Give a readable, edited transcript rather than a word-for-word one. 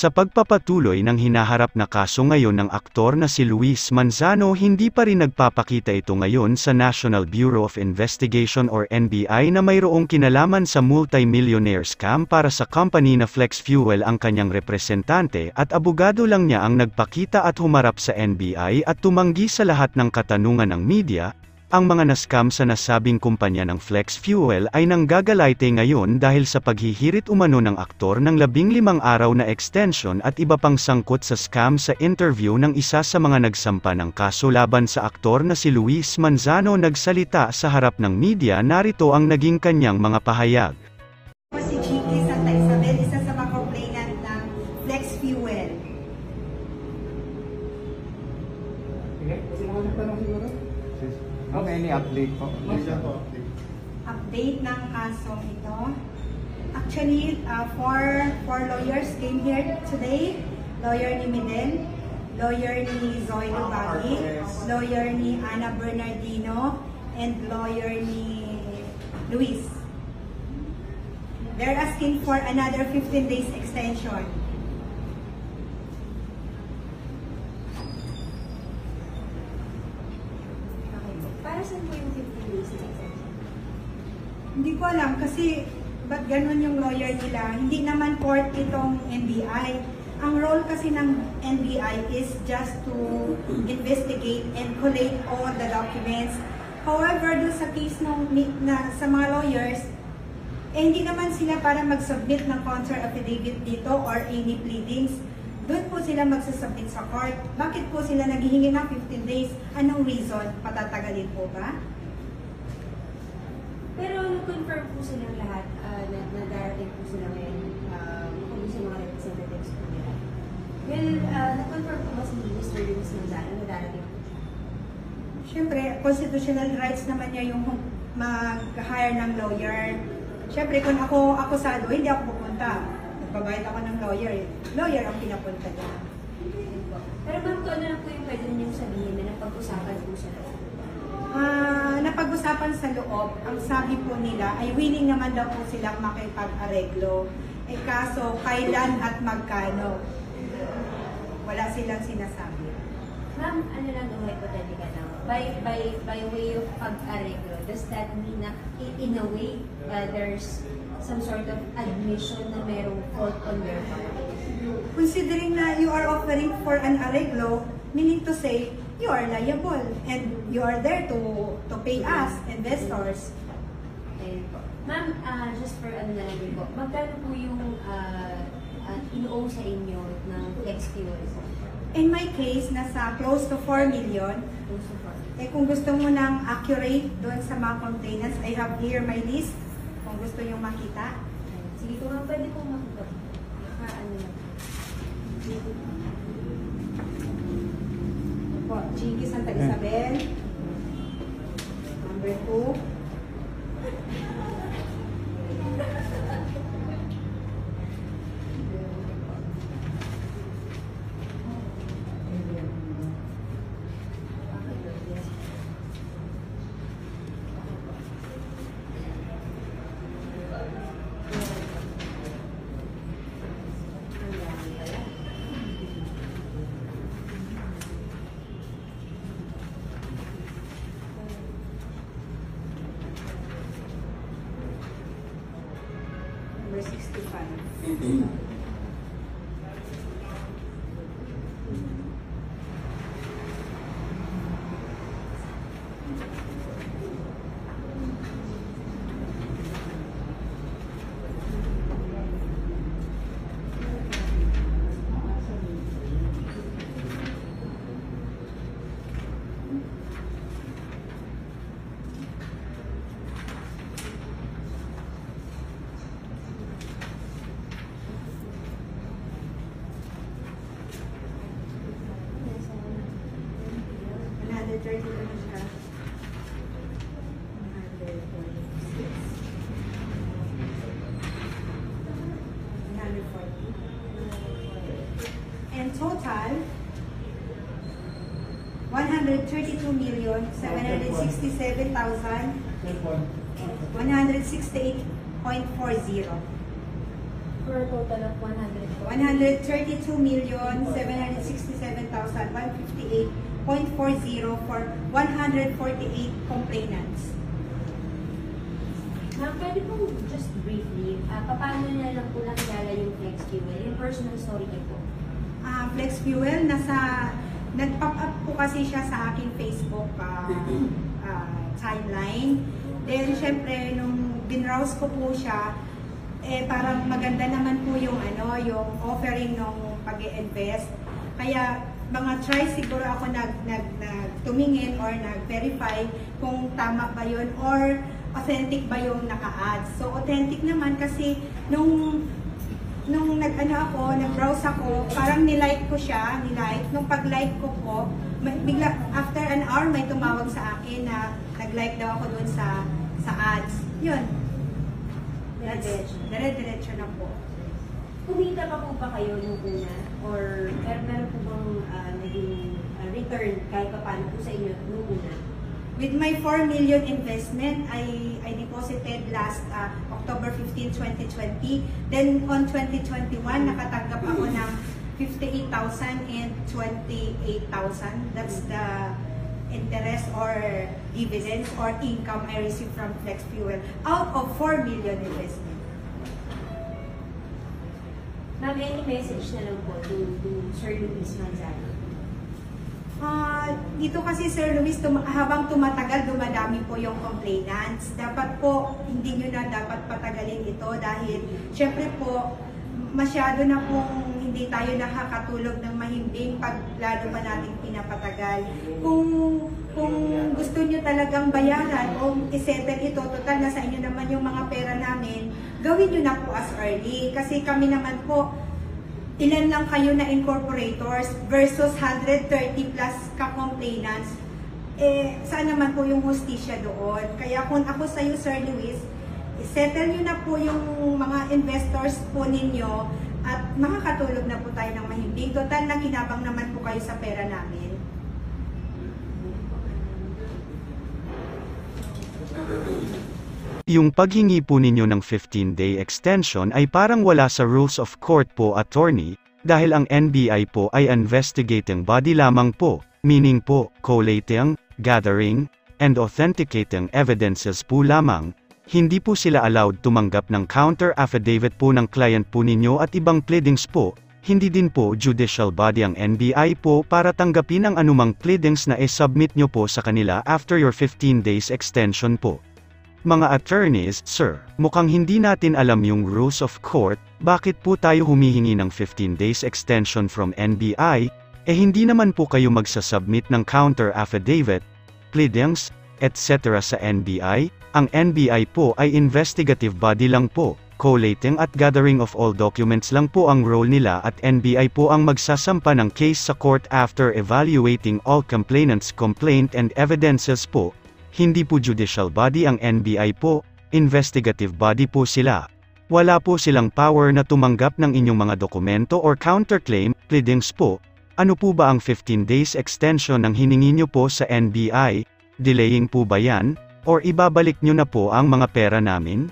Sa pagpapatuloy ng hinaharap na kaso ngayon ng aktor na si Luis Manzano, hindi pa rin nagpapakita ito ngayon sa National Bureau of Investigation or NBI na mayroong kinalaman sa multi-millionaire scam para sa company na Flex Fuel. Ang kanyang representante at abogado lang niya ang nagpakita at humarap sa NBI at tumanggi sa lahat ng katanungan ng media. Ang mga na-scam sa nasabing kumpanya ng Flex Fuel ay nanggagalayte ngayon dahil sa paghihirit umano ng aktor ng 15 araw na extension at iba pang sangkot sa scam. Sa interview ng isa sa mga nagsampa ng kaso laban sa aktor na si Luis Manzano nagsalita sa harap ng media. Narito ang naging kanyang mga pahayag. Si Chiqui Santa Isabel, isa sa mga complainant ng Flex Fuel. Okay, any update po? Update ng kasong ito. Actually, four lawyers came here today. Lawyer ni Midel, lawyer ni Zoe Lubagi, lawyer ni Ana Bernardino, and lawyer ni Luis. They're asking for another 15 days extension. Para saan po yung 15 days na extension? Hindi ko alam kasi ba't ganun yung lawyer nila. Hindi naman court itong NBI. Ang role kasi ng NBI is just to investigate and collate all the documents. However, doon sa case sa mga lawyers, hindi naman sila para mag-submit ng counter affidavit dito or any pleadings. Doon po sila magsasubmit sa court. Bakit po sila naghihingi ng 15 days? Anong reason? Patatagalin po ba? Pero na-confirm po silang lahat na darating po sila ngayon kung sa mga representatives po nila. Well, na-confirm po ba si Mr. Luis Manzano na darating po? Siyempre, constitutional rights naman niya yung mag-hire ng lawyer. Siyempre, kung ako akusado, hindi ako pupunta. Nagbabayad ako ng lawyer. Lawyer ang pinapunta niya. Pero ma'am, kung ano lang po yung pwede niyong sabihin na napag-usapan po sa loob? Napag-usapan sa loob, ang sabi po nila ay willing naman daw po silang makipag-areglo. Eh kaso, kailan at magkano? Wala silang sinasabi. Ma'am, ano lang yung hypothetical lang? By way of pag-areglo, does that mean na in a way there's some sort of admission na merong fault on their part? Considering na you are offering for an areglo, meaning to say, you are liable and you are there to pay us, investors. Okay po. Ma'am, just for ano na lang po, magkano po yung in-owe sa inyo ng Flex Fuel? In my case, nasa close to 4 million. Close to 4. Eh kung gusto mo ng accurate doon sa mga complainants, I have here my list. Kung gusto nyo makita. Sige po ma'am, pwede po makita. Ano lang. Po, Chiqui Santa Isabel. Number 2. Number 65. And total, 132,767,168.40. For a total of 132,767,158.40 for 148 complainants. Ma'am, pwede po just briefly, paano na lang po nakilala yung Flex Fuel, yung personal story niyo po? Flex Fuel, nag-pop up po kasi siya sa aking Facebook timeline. Then, syempre, nung binrowse ko po siya, parang maganda naman po yung offering ng pag-i-invest. Kaya, mga try siguro ako tumingin or nag-verify kung tama ba yun or authentic ba yung naka-ads. So, authentic naman kasi nung nag-browse ako, parang nilike ko siya, nung pag-like ko po, bigla, after an hour, may tumawag sa akin na nag-like daw ako doon sa ads. Yun. Dire-diretso na po. Kumita pa po ba kayo nung una? Or meron po bang naging return kahit pa paano po sa inyo nung una? With my 4 million investment, I deposited last October 15, 2020. Then on 2021, nakatanggap ako ng 58,000 and 28,000. That's the interest or dividends or income I received from Flex Fuel out of 4 million investment. Ma'am, any message na lang po to Sir Luis Manzano? Dito kasi Sir Luis, habang tumatagal, dumadami po yung complainants. Dapat po, hindi nyo na dapat patagalin ito dahil syempre po, masyado na pong hindi tayo nakakatulog ng mahimbing pag lalo pa natin pinapatagal. Kung gusto nyo talagang bayaran o isettle ito, total na sa inyo naman yung mga pera namin, gawin nyo na po as early. Kasi kami naman po, ilan lang kayo na incorporators versus 130 plus ka-complainants, saan naman po yung hustisya doon? Kaya kung ako sa iyo, Sir Luis, settle nyo na po yung mga investors po ninyo at makakatulog na po tayo ng mahimbing. Total, nakinabang naman po kayo sa pera namin. Yung paghingi po ninyo ng 15-day extension ay parang wala sa rules of court po, attorney, dahil ang NBI po ay investigating body lamang po, meaning po, collating, gathering, and authenticating evidences po lamang. Hindi po sila allowed tumanggap ng counter affidavit po ng client po ninyo at ibang pleadings po. Hindi din po judicial body ang NBI po para tanggapin ang anumang pleadings na i-submit nyo po sa kanila after your 15 days extension po. Mga attorneys, sir, mukhang hindi natin alam yung rules of court, bakit po tayo humihingi ng 15 days extension from NBI, hindi naman po kayo magsasubmit ng counter affidavit, pleadings, etc. sa NBI, ang NBI po ay investigative body lang po, collating at gathering of all documents lang po ang role nila at NBI po ang magsasampa ng case sa court after evaluating all complainants' complaint and evidences po. Hindi po judicial body ang NBI po, investigative body po sila. Wala po silang power na tumanggap ng inyong mga dokumento or counterclaim, pleadings po. Ano po ba ang 15 days extension ng hiningi nyo po sa NBI? Delaying po ba yan? Or ibabalik nyo na po ang mga pera namin?